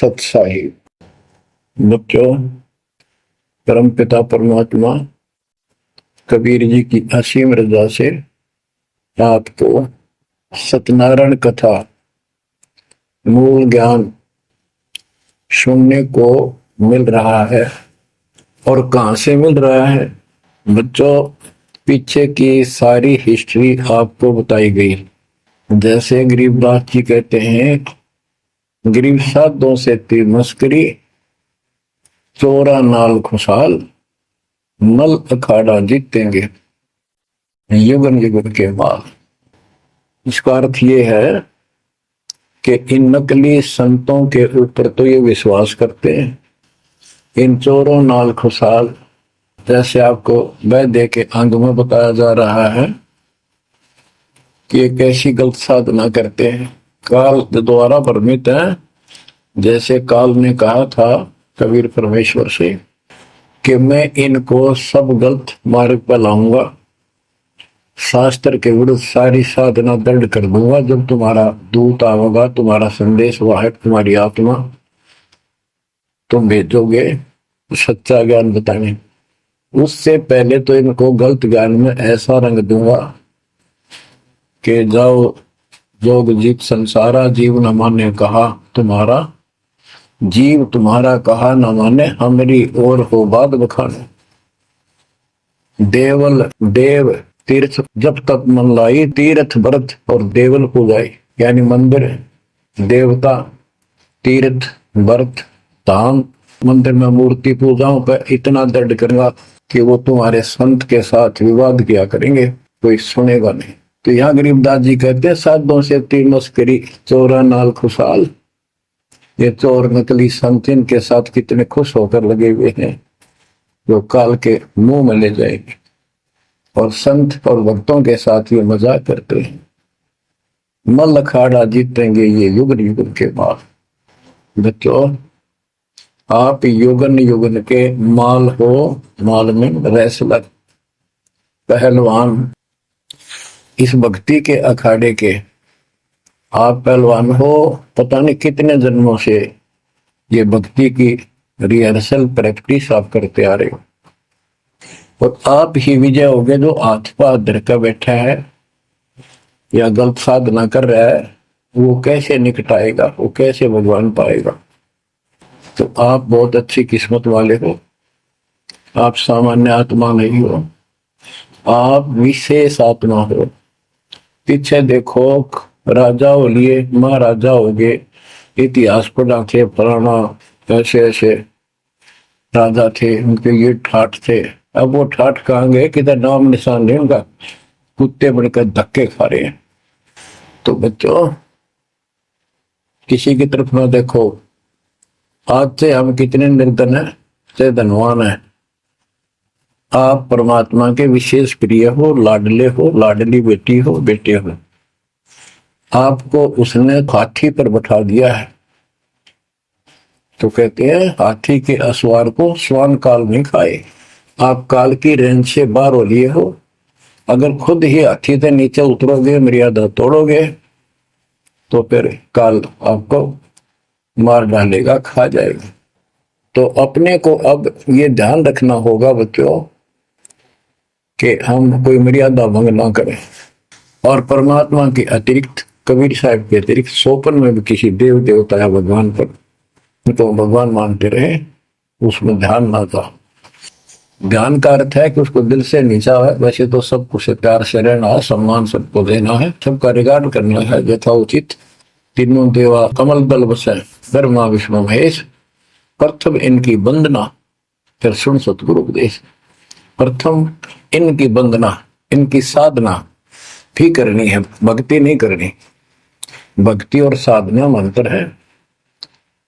सत्साहिब। बच्चों, परम पिता परमात्मा कबीर जी की असीम रजा से आपको सत्यनारायण कथा मूल ज्ञान सुनने को मिल रहा है। और कहाँ से मिल रहा है बच्चों? पीछे की सारी हिस्ट्री आपको बताई गई। जैसे गरीबदास जी कहते हैं, गरीब साधों से ती मस्करी, चोरा नाल खुशहाल, मल अखाड़ा जीतेंगे युगन युगन के माल। इसका अर्थ ये है कि इन नकली संतों के ऊपर तो ये विश्वास करते हैं, इन चोरों नाल खुशहाल, जैसे आपको वैद्य के अंग में बताया जा रहा है कि एक ऐसी गलत साधना करते हैं, काल द्वारा भ्रमित है। जैसे काल ने कहा था कबीर परमेश्वर से कि मैं इनको सब गलत मार्ग पर लाऊंगा, शास्त्र के विरुद्ध सारी साधना दृढ़ कर दूंगा। जब तुम्हारा दूत आवेगा, तुम्हारा संदेश वाहक, तुम्हारी आत्मा, तुम भेजोगे सच्चा ज्ञान बताने, उससे पहले तो इनको गलत ज्ञान में ऐसा रंग दूंगा कि जाओ जोग जीत संसारा, जीव न माने कहा तुम्हारा, जीव तुम्हारा कहा न माने, हमारी ओर हो बात बखाने। देवल देव तीर्थ जब तक मन लाई, तीर्थ व्रत और देवल पूजाई। यानी मंदिर, देवता, तीर्थ, व्रत, धाम, मंदिर में मूर्ति पूजाओं पर इतना दृढ़ करूंगा कि वो तुम्हारे संत के साथ विवाद किया करेंगे, कोई सुनेगा नहीं। तो यहाँ गरीबदास जी कहते हैं, साधों से ती मस्करी, चोरा नाल खुशहाल। ये चोर नकली संत इनके साथ कितने खुश होकर लगे हुए हैं, जो काल के मुंह में ले जाएंगे। और संत और भक्तों के साथ ये मजाक करते हैं, मल अखाड़ा जीतेंगे ये युगन युगन के बाद। बच्चों, आप युगन युगन के माल हो, माल में रेसलर, पहलवान, इस भक्ति के अखाड़े के आप पहलवान हो। पता नहीं कितने जन्मों से ये भक्ति की रिहर्सल प्रैक्टिस आप करते आ रहे हो, और आप ही विजय होगे। जो हाथ पा धर कर बैठा है या गलत साधना कर रहा है, वो कैसे निकटाएगा, वो कैसे भगवान पाएगा? तो आप बहुत अच्छी किस्मत वाले हो, आप सामान्य आत्मा नहीं हो, आप विशेष आत्मा हो। पीछे देखो, राजा हो लिए, महाराजा हो गए, इतिहास पढ़ा थे, फलाना ऐसे ऐसे राजा थे, उनके ये ठाठ थे। अब वो ठाठ कहाँ गए? किधर नाम निशान नहीं उनका, कुत्ते बनकर धक्के खा रहे हैं। तो बच्चों, किसी की तरफ ना देखो। आज से हम कितने निर्धन है, से धनवान है। आप परमात्मा के विशेष प्रिय हो, लाडले हो, लाडली बेटी हो, बेटे हो। आपको उसने हाथी पर बैठा दिया है। तो कहते हैं, हाथी के असवार को स्वान काल नहीं खाए। आप काल की रेंज से बाहर हो लिए हो। अगर खुद ही हाथी से नीचे उतरोगे, मर्यादा तोड़ोगे, तो फिर काल आपको मार डालेगा, खा जाएगा। तो अपने को अब ये ध्यान रखना होगा बच्चों कि हम कोई मर्यादा भंग ना करें। और परमात्मा के अतिरिक्त, कबीर साहब के अतिरिक्त सोपन में भी किसी देव देवता या भगवान पर तो भगवान मानते रहे, उसमें ध्यान ना था। ध्यान का अर्थ है कि उसको दिल से नीचा है। वैसे तो सब कुछ प्यार से रहना है, सम्मान सबको देना है, सबका रिगार्ड करना है यथाउचित। तीनों देवा कमल दल बसे, ब्रह्मा विष्णु महेश, प्रथम इनकी वंदना, फिर सुन सतगुरु उपदेश। प्रथम इनकी वंदना, इनकी साधना भी करनी है, भक्ति नहीं करनी। भक्ति और साधना में अंतर है।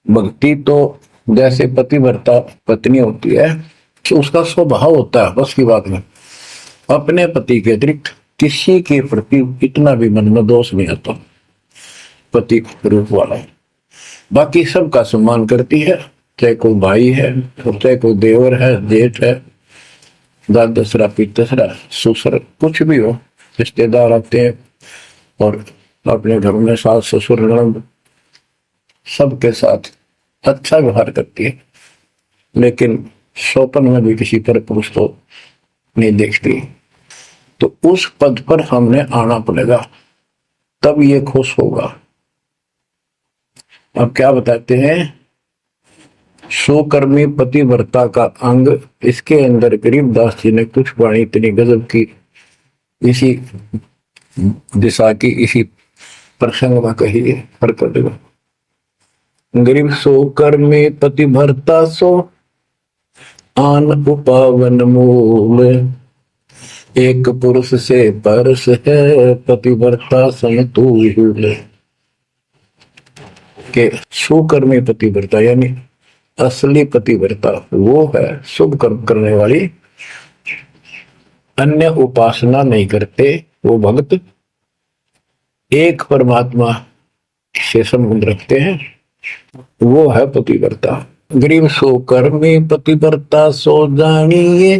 भक्ति तो जैसे पतिव्रता पत्नी होती है, तो उसका स्वभाव होता है, बस की बात में अपने पति के अतिरिक्त किसी के प्रति इतना भी मन में दोष नहीं आता। पति रूप वाला है, बाकी सबका सम्मान करती है, चाहे कोई भाई है, चाहे कोई देवर है, जेठ है, दादसरा, पितसरा, ससुर, कुछ भी हो, रिश्तेदार आते हैं और अपने घर में सास ससुर ननद सबके साथ अच्छा व्यवहार करती है, लेकिन स्वप्न में भी किसी पर पुरुष को नहीं देखती। तो उस पद पर हमने आना पड़ेगा, तब ये खुश होगा। अब क्या बताते हैं, सुकर्मी पतिव्रता का अंग, इसके अंदर गरीबदास जी ने कुछ वाणी इतनी गजब की इसी दिशा की इसी प्रसंग में कही है। हरकत गरीब सो कर्मी पतिव्रता सो आन उपावन मूल, एक पुरुष से परस है पतिव्रता समतुल। के सुकर्मी पतिव्रता यानी असली पतिव्रता वो है शुभ कर्म करने वाली, अन्य उपासना नहीं करते वो भक्त, एक परमात्मा से संबंध रखते हैं, वो है पतिव्रता। गरीब सो कर्मी पतिव्रता सो जानिए,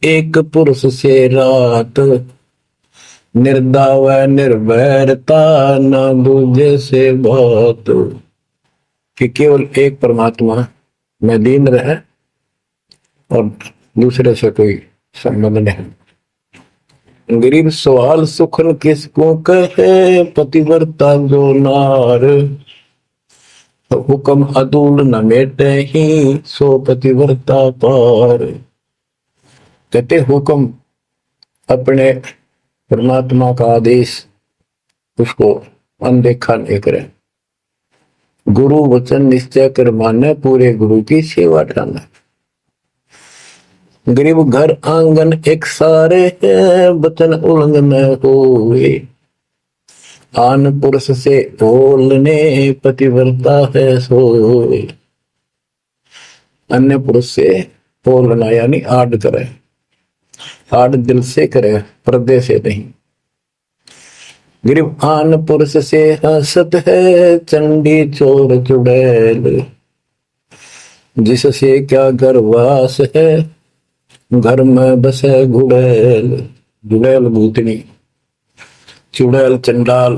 एक पुरुष से रात, निर्दाव निर्भरता न दूजे से बात। कि केवल एक परमात्मा में लीन रहे और दूसरे से कोई संबंध नहीं। गरीब सवाल सुखन किसको कहे, पतिव्रता जो नार, हुक्म अदूल न मेटे ही सो पतिव्रता पार। कहते हुक्म अपने परमात्मा का आदेश उसको अनदेखा नहीं करे, गुरु वचन निश्चय कर माने, पूरे गुरु की सेवा ठाना। गरीब घर आंगन एक सारे है, वचन उल्लंघन होए, आन पुरुष से बोलने पतिव्रता है सोए। अन्य पुरुष से बोलना यानी आड़ करे, आड़ दिल से करे, पर्दे से नहीं। गरीब आन पुरुष से हंसत है, चंडी चोर चुड़ैल, जिससे क्या घरवास है, घर में बसे गुड़ैल। गुड़ैल भूतनी, चुड़ैल चंडाल।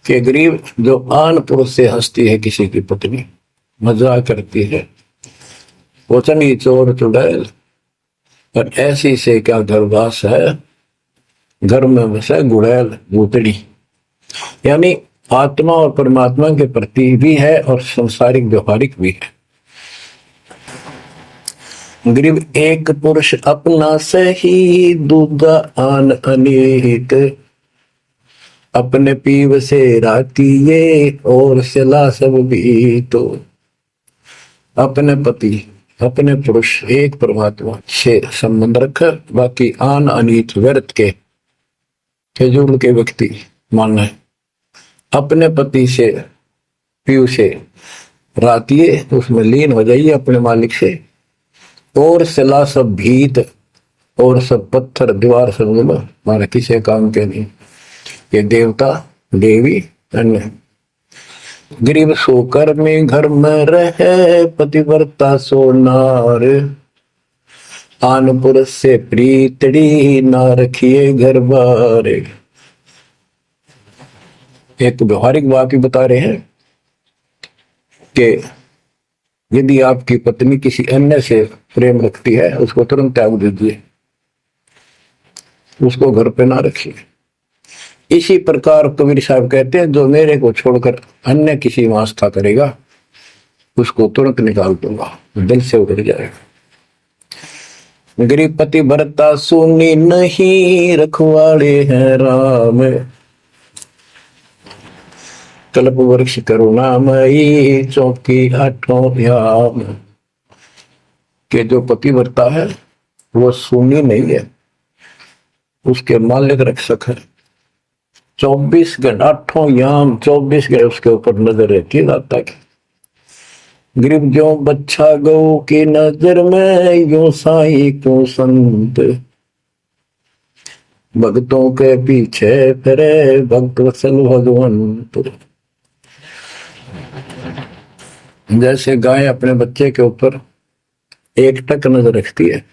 के गरीब जो आन पुरुष से हंसती है, किसी की पत्नी मजाक करती है, वो चंडी चोर चुड़ैल, और ऐसी से क्या घरवास है, घर में बसे गुड़ैल भूतड़ी। यानी आत्मा और परमात्मा के प्रति भी है और संसारिक व्यवहारिक भी है। गरीब एक पुरुष अपना सही, दूजा आन अनेक, अपने पीव से राती ये और सला सब भी। तो अपने पति अपने पुरुष एक परमात्मा से संबंध रख, बाकी आन अनित व्यर्थ के फिजूल के व्यक्ति मानना है। अपने पति से पीयू से रातिए उसमें लीन हो जाइए अपने मालिक से, और सिला सब भीत और सब पत्थर दीवार समझ लो हमारे किसी काम के नहीं। ये देवता देवी अन्य। गरीब सो कर्मी घर में रहे, पतिव्रता सो नार, आन पुरुष से प्रीतड़ी ना रखिए घर बार। एक व्यवहारिक वाक्य बता रहे हैं कि यदि आपकी पत्नी किसी अन्य से प्रेम रखती है, उसको तुरंत त्याग दीजिए, उसको घर पे ना रखिए। इसी प्रकार कबीर साहब कहते हैं, जो मेरे को छोड़कर अन्य किसी में आस्था करेगा, उसको तुरंत निकाल दूंगा, दिल से उतर जाएगा। गरीब पतिव्रता सुनी नहीं, रखवाले हैं राम, कल्प वृक्ष करुणामयी, चौकी आठों याम। के जो पतिव्रता है वो सुनी नहीं है, उसके मालिक रक्षक है। 24 घंटा 8 याम 24 घंटे उसके ऊपर नजर रहती है दाता की। गरीब जो बच्चा गौ की नजर में, यूं साई क्यों संत, भक्तों के पीछे फिरे भक्त वत्सल भगवंत। जैसे गाय अपने बच्चे के ऊपर एक टक नजर रखती है,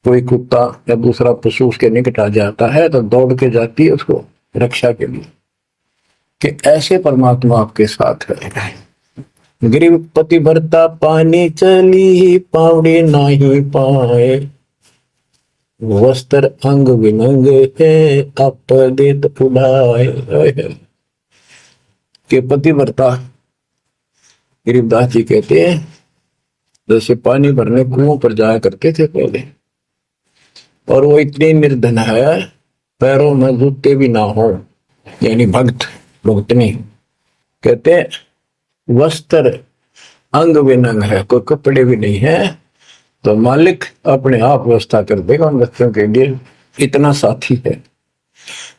कोई कुत्ता या दूसरा पशु उसके निकट आ जाता है तो दौड़ के जाती है उसको रक्षा के लिए। कि ऐसे परमात्मा आपके साथ है। गरीब पति भरता पानी चली पावड़ी नाही पाए, वस्त्र अंग विनंग है आप देत उड़ाए। के पति भरता गरीबदास जी कहते हैं जैसे पानी भरने कुओं पर जाया करते थे पहले, और वो इतनी निर्धन है पैरों में जूते भी ना हो, यानी भक्त भक्तनी। कहते वस्त्र अंग विनंग है, कोई कपड़े भी नहीं है, तो मालिक अपने आप व्यवस्था कर देगा उन बच्चों के लिए, इतना साथी है।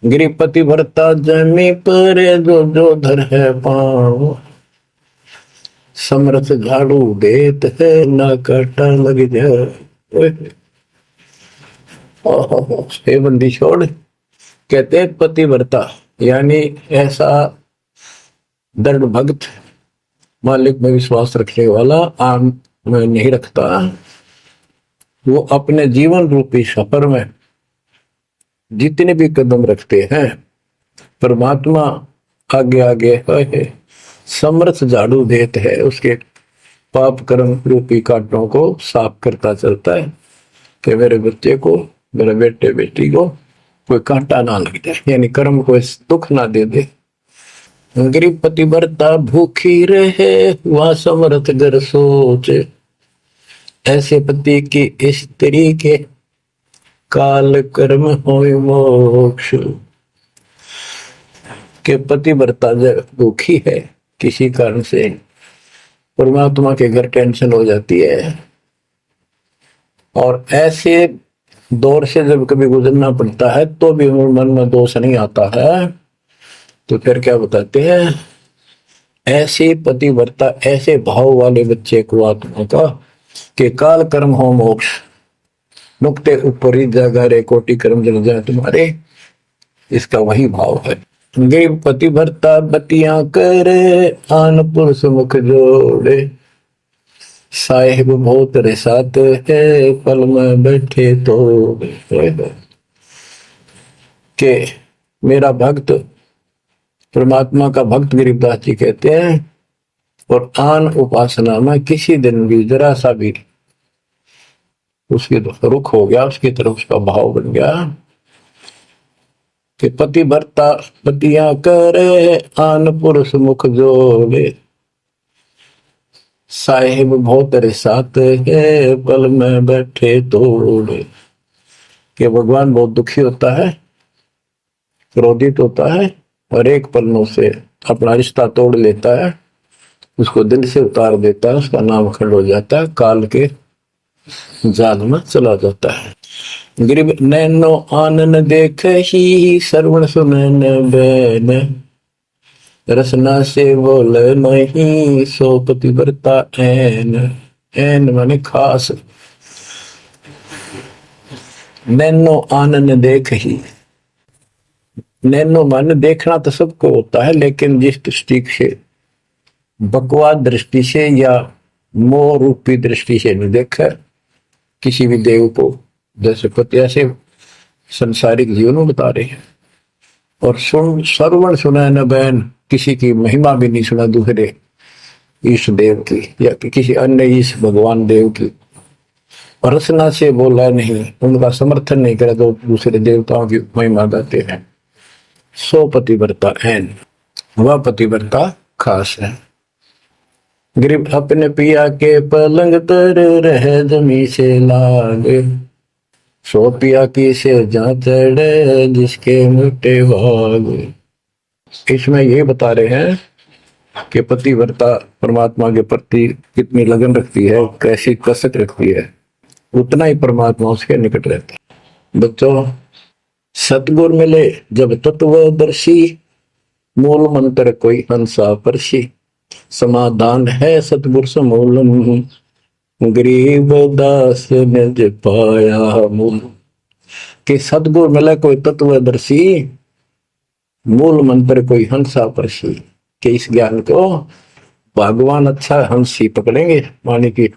गृहपति भरता जमी पर जो जो धर है पाँव, समर्थ झाड़ू देत है ना काटा लग जाए। हे बंदी छोड़, कहते पतिव्रता यानी ऐसा दृढ़ भक्त, मालिक में विश्वास रखने वाला, आम में नहीं रखता, वो अपने जीवन रूपी सफर में जितने भी कदम रखते हैं परमात्मा आगे आगे है, समर्थ झाड़ू देते है, उसके पाप कर्म रूपी कांटों को साफ करता चलता है कि मेरे बच्चे को, मेरे बेटे बेटी को कोई कांटा ना लग जाए, यानी कर्म को दुख ना दे दे। गरीब पतिव्रता भूखी रहे वह समर्थ घर सोचे, ऐसे पति की स्त्री के काल कर्म होय मोक्ष। के पतिव्रता जब भूखी है किसी कारण से, परमात्मा के घर टेंशन हो जाती है, और ऐसे दौर से जब कभी गुजरना पड़ता है तो भी मन में दोष नहीं आता है, तो फिर क्या बताते हैं, ऐसे पतिव्रता ऐसे भाव वाले बच्चे को आत्मा का कि काल कर्म हो मोक्ष, नुक्ते ऊपर ही जागा रे कोटि कर्म जल जाए तुम्हारे, इसका वही भाव है। गरीब पतिव्रता बतियां करे आन पुरुष मुख जोड़े, साहेब बहुत रिसात है पल में बैठे तो। के मेरा भक्त परमात्मा का भक्त गरीबदास जी कहते हैं, और आन उपासना में किसी दिन भी जरा सा भी उसकी रुख हो गया, उसकी तरफ उसका भाव बन गया कि पतिव्रता पतियां करे आन पुरुष मुख जोड़े, साहिब बहुत रिसात है पल में बैठे तोड़े। कि भगवान बहुत दुखी होता है, क्रोधित होता है, और एक पल में उसे अपना रिश्ता तोड़ लेता है, उसको दिल से उतार देता है, उसका नाम खंड हो जाता है, काल के जाल में चला जाता है। गरीब नैनो आनन देख ही श्रवण सुनन बैन, रसना से बोल नहीं सो पतिव्रता ऐन। ऐन माने खास, नैनो आनन देख ही, नैनो माने देखना तो सबको होता है, लेकिन जिस दृष्टि से बकवाद दृष्टि से या मोह रूपी दृष्टि से नहीं देखा किसी भी देव को, जैसे पति ऐसे संसारिक जीवन में बता रहे हैं। और सुन श्रवण सुना न बैन, किसी की महिमा भी नहीं सुना दूसरे ईश देव की या किसी अन्य ईश भगवान देव की, और रचना से बोला नहीं, उनका समर्थन नहीं करे तो दूसरे देवताओं की महिमा गाते हैं। सो पतिव्रता ऐन, वह पतिव्रता खास है। गरीब अपने पिया के पलंग तर रह जमी से लागे, सो पिया की से जहाँ चढ़े जिसके मोटे भाग। इसमें ये बता रहे हैं कि पतिव्रता परमात्मा के प्रति कितनी लगन रखती है, कैसी कसक रखती है, उतना ही परमात्मा उसके निकट रहता है। बच्चों, सतगुर मिले जब तत्वदर्शी, मूल मंत्र कोई हंसा परसी, समाधान है सतगुर समूलम, गरीब दास निज पाया मूल। कि सतगुर मिला कोई तत्वदर्शी, मूल मंत्र कोई हंसा परसी, कि इस ज्ञान को भगवान अच्छा हंसी पकड़ेंगे, माने कि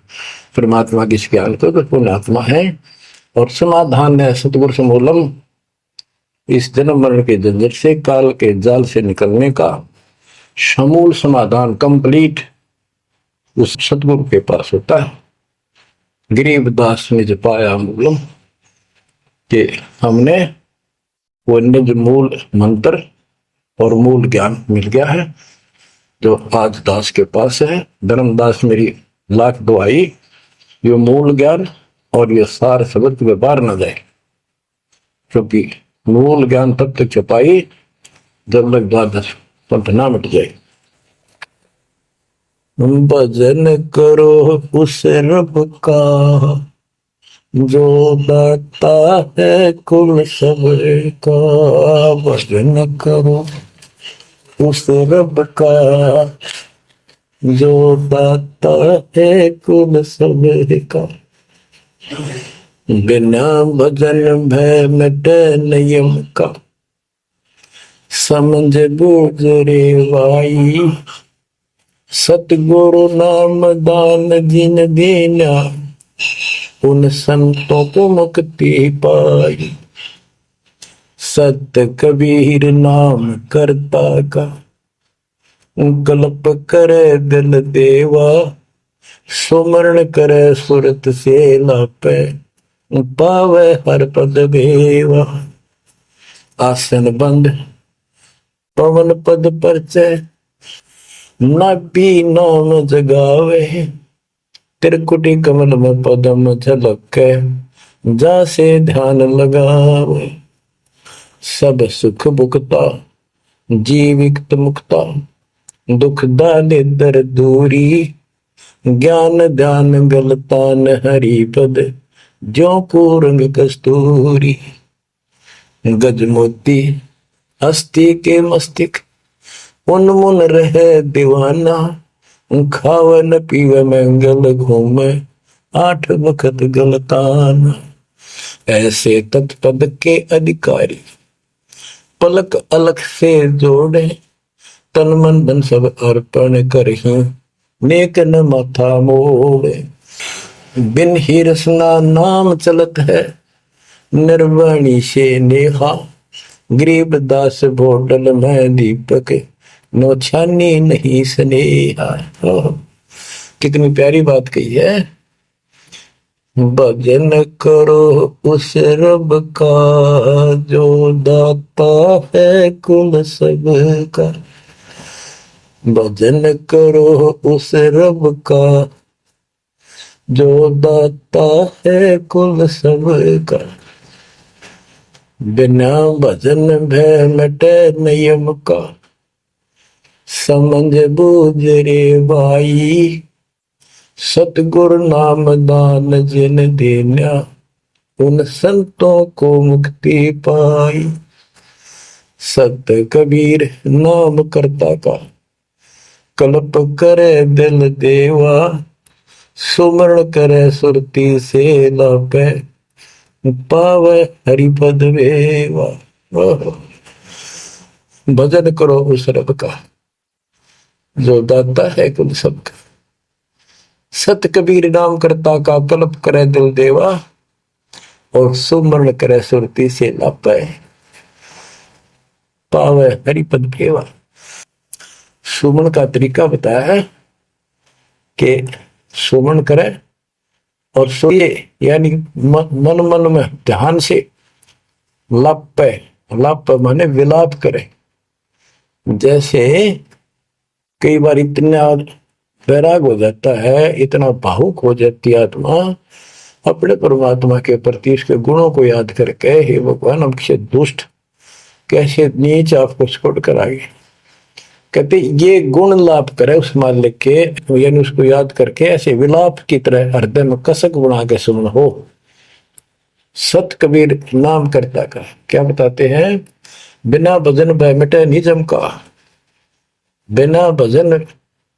परमात्मा के इस ज्ञान को तो पुण्यात्मा है, और समाधान है सतगुर समूलम, इस जन्म मरण के झंझट से, काल के जाल से निकलने का समूल समाधान कंप्लीट उस सतगुरु के पास होता है। गरीबदास ने जो पाया मूलम कि हमने वो निज मूल मंत्र और मूल ज्ञान मिल गया है जो आज दास के पास है। धर्मदास मेरी लाख दुआई ये मूल ज्ञान और ये सार शब्द में बाहर न जाए, क्योंकि मूल ज्ञान तब तक छुपाई जब तक द्वादश पंथ ना मिट जाए। भजन करो उस रब का जो दाता है कुल सबका। भजन करो उस रब का जो दाता है कुल सबका। बिना भजन भय मिटे नियम का। समझ बूझ रे भाई सतगुरु नाम दान जिन देना उन संतों को मुक्ति पाई। सत कबीर नाम करता का कल्प करे दिल देवा। सुमरण करे सुरत से लापे पावे हर पद भेवा। आसन बंद पवन पद परचय नाभि नाम जगावे। त्रिकुटी कमल में पदम झलके जा से ध्यान लगावे। सब सुख भुगता जीवित मुक्ता दुख दारिद्र दूरी। ज्ञान ध्यान गलतान हरि पद ज्यों पूरंग कस्तूरी। गजमोती अस्थि के मस्तिष्क उन्मुन रहे दीवाना। खावे न पीवे मंगल घूमे आठ वक्त गलताना। ऐसे तत्पद के अधिकारी पलक अलख से जोड़े। तन मन धन सब अर्पण करही नेक न माथा मोड़े। बिन ही रसना नाम चलत है निर्वाणी से नेहा। गरीब दास भोटल में दीपक नो छानी नहीं स्नेहा। कितनी प्यारी बात कही है। भजन करो उस रब का जो दाता है कुल सबका। भजन करो उस रब का जो दाता है कुल सबका। बिना भजन भय मिटे नियम का। समझ बूझ रे भाई सतगुरु नाम दान जिन देना उन संतों को मुक्ति पाई। सत कबीर नाम करता का कल्प करे दिल देवा। सुमरण करे सुरती से लापे पावे हरिपद वेवा। भजन करो उस रब का जो दाता है कुल सबका। सत कबीर नाम करता का कल्प करे दिल देवा। और सुमरण करे सुरती से लापे पावे हरिपद वेवा। सुमन का तरीका बताया है कि सुमन करे और सोए यानी मन मन में ध्यान से लाप माने विलाप करे। जैसे कई बार इतना वैराग हो जाता है, इतना भावुक हो जाती है आत्मा अपने परमात्मा के प्रति उसके गुणों को याद करके, हे भगवान हमसे दुष्ट कैसे नीच आपको छोड़ कर आगे। कहते ये गुण लाभ करे उस मालिक के, यानी उसको याद करके ऐसे विलाप की तरह हृदय में कसक बना के सुन हो। सत कबीर नाम करता का क्या बताते हैं। बिना भजन भय मिटे निजम का। बिना भजन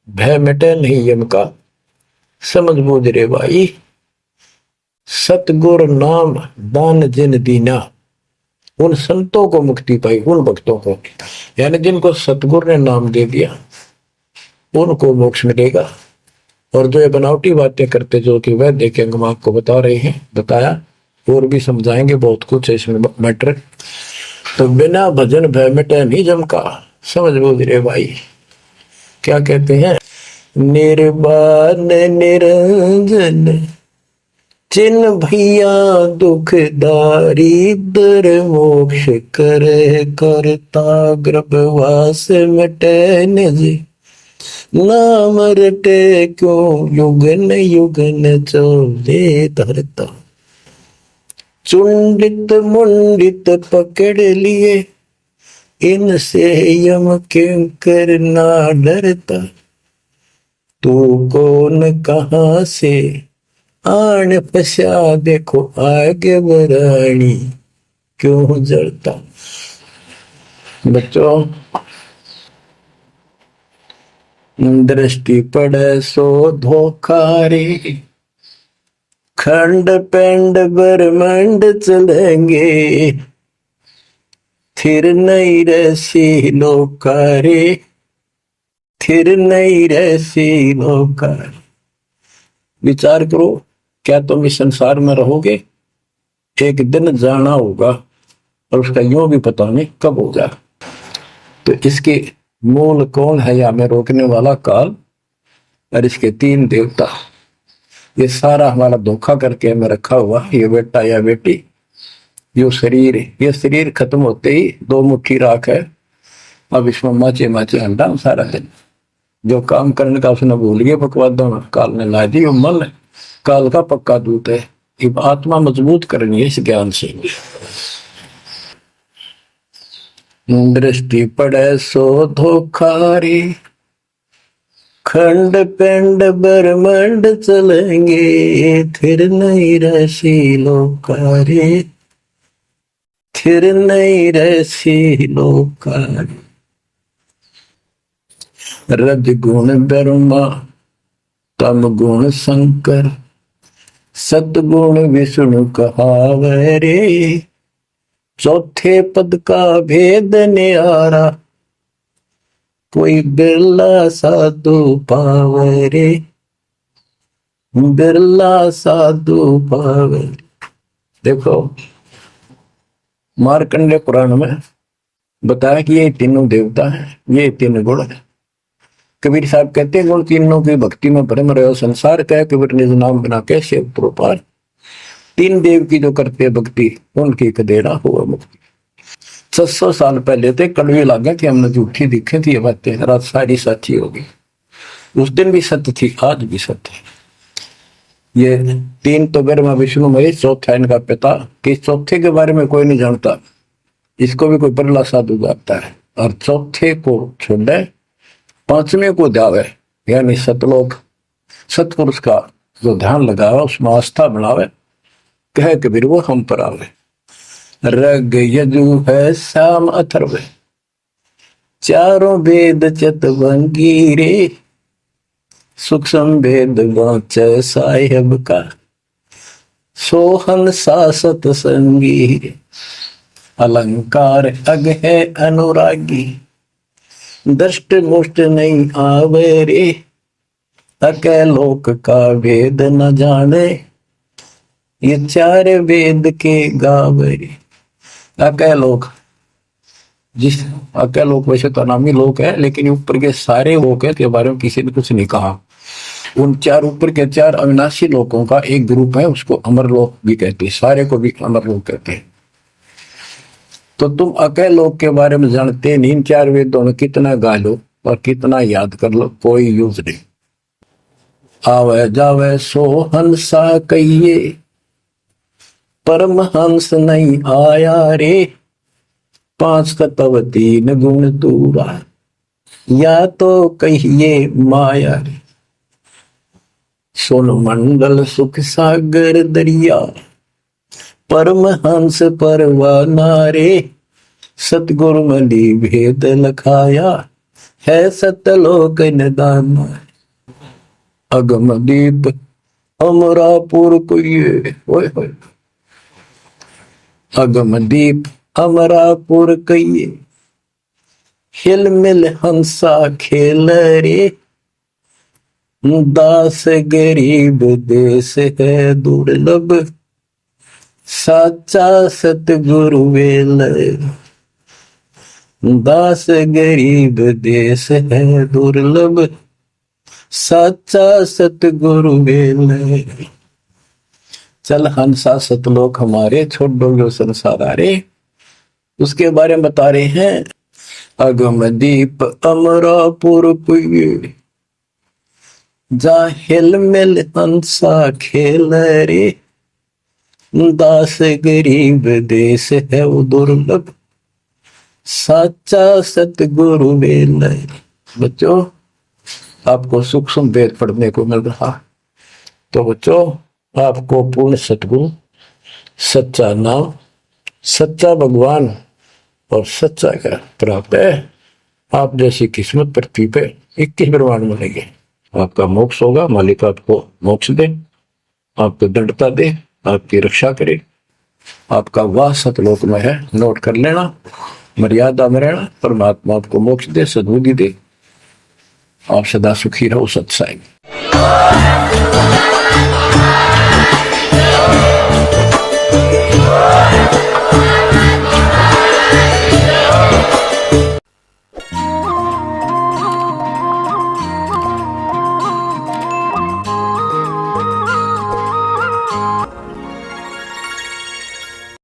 भय मिटे नहीं यम का। समझ बूझ रे भाई सतगुर नाम दान जिन दीना उन संतों को मुक्ति पाई। उन भक्तों को यानी जिनको सतगुरु ने नाम दे दिया उनको मोक्ष मिलेगा। और जो ये बनावटी बातें करते जो कि वह देखेंगे हम आपको बता रहे हैं, बताया और भी समझाएंगे बहुत कुछ है इसमें मैटर। तो बिना भजन भय मिटे नहीं जम का। समझ बूझ रे भाई क्या कहते हैं? निर्वाण निरंजन चिन्ह भैया दुख दारिद्र मोक्ष करे करता गर्भवास मिटे निज नाम रटे क्यों युगन युगन चले धरता चुंडित मुंडित पकड़ लिए इनसे यम किंकर ना डरता तू कौन कहां से आन फसा देखो आगे बरानी क्यों जड़ता। बच्चों, दृष्टि पड़े सो धोखा रे खंड पेंड ब्रह्मांड चलेंगे फिर नहीं रसी लोकारे फिर नहीं रसी लोकारे। विचार करो, क्या तुम इस संसार में रहोगे? एक दिन जाना होगा और उसका यूं भी पता नहीं कब होगा। तो इसके मूल कौन है? या में रोकने वाला काल और इसके तीन देवता। ये सारा हमारा धोखा करके हमें रखा हुआ, ये बेटा या बेटी, यो शरीर, ये शरीर खत्म होते ही दो मुट्ठी राख है। अब इसमें माचे माचे अंडा सारा दिन जो काम करने का उसने भूल गया, बकवादों में काल ने ला दी। मन काल का पक्का दूत है। अब आत्मा मजबूत करनी है इस ज्ञान से। दृष्टि पड़े सो धोखारी खंड पेंड ब्रह्मांड चलेंगे फिर नहीं रसी लोकारे फिर नहीं रसी लोकारे। रजगुण ब्रह्मा तम गुण शंकर सतगुण विष्णु कहावे रे चौथे पद का भेद न्यारा कोई बिरला साधु पावे रे बिरला साधु पावे। देखो, मार्कंडेय पुराण में बताया कि ये तीनों देवता हैं, ये तीन गुण है। कबीर साहब कहते हैं गुण तीनों की भक्ति में भ्रम रहे संसार का कबीर निज नाम बिना कैसे प्रोपार। तीन देव की जो करते भक्ति उनकी कदेरा हुआ मुक्ति। 600 साल पहले थे कड़वे लागा कि हमने झूठी दिखे थी ये बातें, रात सारी सच्ची होगी। उस दिन भी सत्य थी, आज भी सत्य है। ये तीन तो ब्रह्मा विष्णु महेश, चौथा इनका पिता। कि चौथे के बारे में कोई नहीं जानता, इसको भी कोई बरला साधु जानता है। और चौथे को छोड़े पांचवें को ध्यावे, यानी सतलोक सतपुरुष का जो ध्यान लगावे उसमें आस्था बढ़ावे, कहे कबीर वो हम पर आवे। रग यजु है शाम अथर्व चारों वेद चतवंगी रे सूक्ष्म वेद वाच साहेब का सोहन सासत संगी अलंकार अग है अनुरागी दृष्ट मुष्ट नहीं आवे रे अके लोक का वेद न जाने ये चार वेद के गावे रे। अके लोक, जिस अके लोक वैसे तो नामी लोक है, लेकिन ऊपर के सारे लोक है के बारे में किसी ने कुछ नहीं कहा। उन चार ऊपर के चार अविनाशी लोकों का एक ग्रुप है, उसको अमर लोक भी कहते हैं, सारे को भी अमर लोक कहते हैं। तो तुम अके लोक के बारे में जानते नहीं, इन चार वेदों में कितना गा लो और कितना याद कर लो, कोई यूज नहीं। आवे जावे सो हंसा कहिए परमहंस नहीं आया रे 5 तत्व 3 गुण दूरा या तो कहिए माया रे। सोन मंडल सुख सागर दरिया परमहंस परवाना रे सतगुरु मली भेद लखाया है सतलोक निदान। अगम दीप अमरापुर कुये ओए होए अगम दीप अमरापुर कहिए हिल मिल हंसा खेल रे दास गरीब देश है दुर्लभ साचा सतगुरु वेल। दास गरीब देश है दुर्लभ, साचा सतगुरु बेले। चल हंसा सतलोक हमारे, छोड़ दो जो संसार आरे। उसके बारे में बता रहे हैं, अगम दीप अमरापुर पुए, जा हिल मिल हंसा खेल रे। दास गरीब देश है वो दुर्लभ, साचा सतगुरु बेले। बच्चों, आपको सूक्ष्म वेद पढ़ने को मिल रहा, तो बच्चों आपको पूर्ण सतगुरु, सच्चा नाम, सच्चा भगवान और सच्चा का प्राप्त है। आप जैसी किस्मत पृथ्वी पे 21 ब्रह्मांड मिलेंगे। आपका मोक्ष होगा, मालिक आपको मोक्ष दे, आपको दृढ़ता दे, आपकी रक्षा करे। आपका वास सतलोक में है, नोट कर लेना। मर्यादा में रहना, परमात्मा आपको मोक्ष दे, सद्बुद्धि दे, आप सदा सुखी रहो। सत्संग।